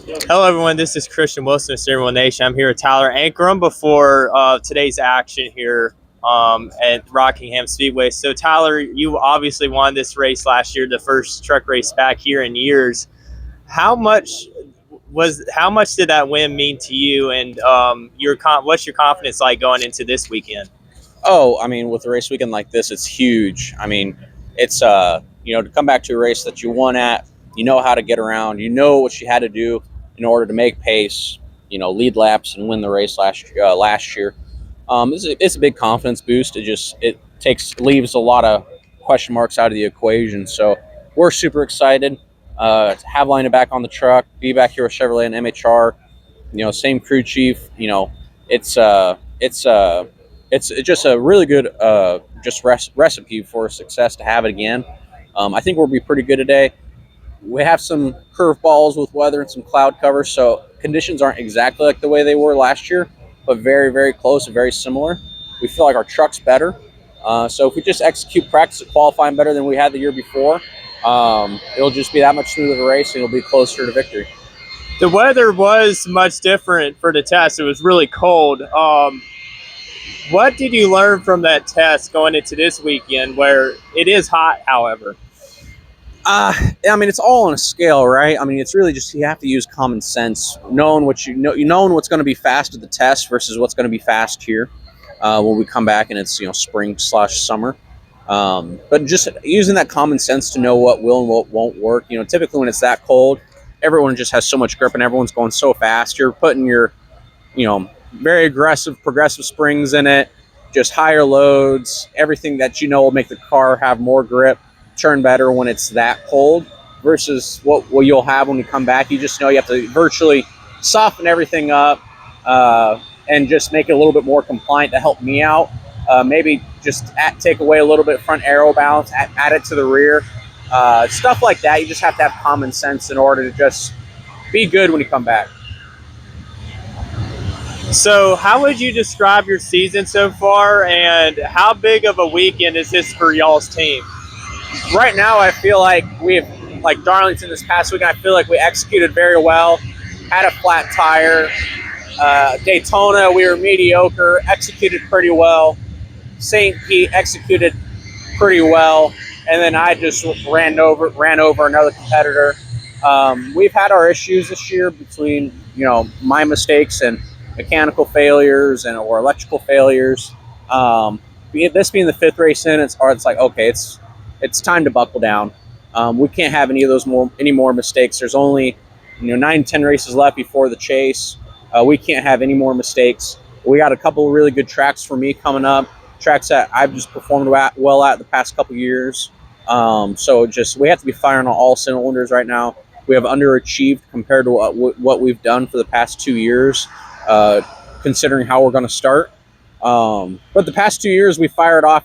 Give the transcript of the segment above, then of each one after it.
Hello, everyone. This is Christian Wilson of Steering Wheel Nation. I'm here with Tyler Ankrum before today's action here at Rockingham Speedway. So, Tyler, you obviously won this race last year, the first truck race back here in years. How much did that win mean to you, and what's your confidence like going into this weekend? Oh, I mean, with a race weekend like this, it's huge. I mean, it's to come back to a race that you won at, you know how to get around, you know what you had to do in order to make pace, lead laps and win the race last year. It's a big confidence boost. It leaves a lot of question marks out of the equation. So we're super excited to have Lina back on the truck, be back here with Chevrolet and MHR. Same crew chief. It's uh, it's uh, it's just a really good recipe for success to have it again. I think we'll be pretty good today. We have some curveballs with weather and some cloud cover, so conditions aren't exactly like the way they were last year, but very, very close and very similar. We feel like our truck's better. So if we just execute practice at qualifying better than we had the year before, it'll just be that much smoother of a race and it'll be closer to victory. The weather was much different for the test. It was really cold. What did you learn from that test going into this weekend where it is hot, however? I mean, it's all on a scale, right? I mean, it's really just you have to use common sense, knowing knowing what's going to be fast at the test versus what's going to be fast here when we come back and it's spring/summer. But just using that common sense to know what will and what won't work. Typically when it's that cold, everyone just has so much grip and everyone's going so fast. You're putting your very aggressive, progressive springs in it, just higher loads, everything that will make the car have more grip, turn better when it's that cold, versus what you'll have when you come back. You just know you have to virtually soften everything up and just make it a little bit more compliant to help me out. Maybe just take away a little bit front aero balance, add it to the rear. Stuff like that. You just have to have common sense in order to just be good when you come back. So how would you describe your season so far, and how big of a weekend is this for y'all's team? Right now, I feel like like Darlington this past weekend, I feel like we executed very well, had a flat tire. Daytona, we were mediocre, executed pretty well. St. Pete executed pretty well, and then I just ran over another competitor. We've had our issues this year between my mistakes and mechanical failures or electrical failures. This being the fifth race in, it's like, okay, it's time to buckle down. We can't have any more mistakes. There's only 9-10 races left before the chase. We can't have any more mistakes. We got a couple of really good tracks for me coming up, tracks that I've just performed well at the past couple years. So we have to be firing on all cylinders right now. We have underachieved compared to what we've done for the past 2 years, considering how we're going to start. But the past 2 years, we fired off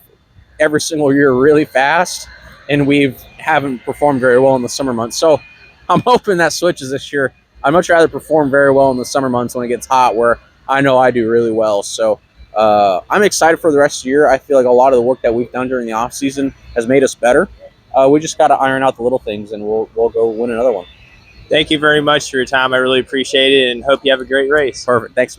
every single year really fast, and we haven't performed very well in the summer months. So I'm hoping that switches this year. I'd much rather perform very well in the summer months when it gets hot, where I know I do really well. So I'm excited for the rest of the year. I feel like a lot of the work that we've done during the off season has made us better. We just got to iron out the little things, and we'll go win another one. Thank you very much for your time. I really appreciate it, and hope you have a great race. Perfect. Thanks, man.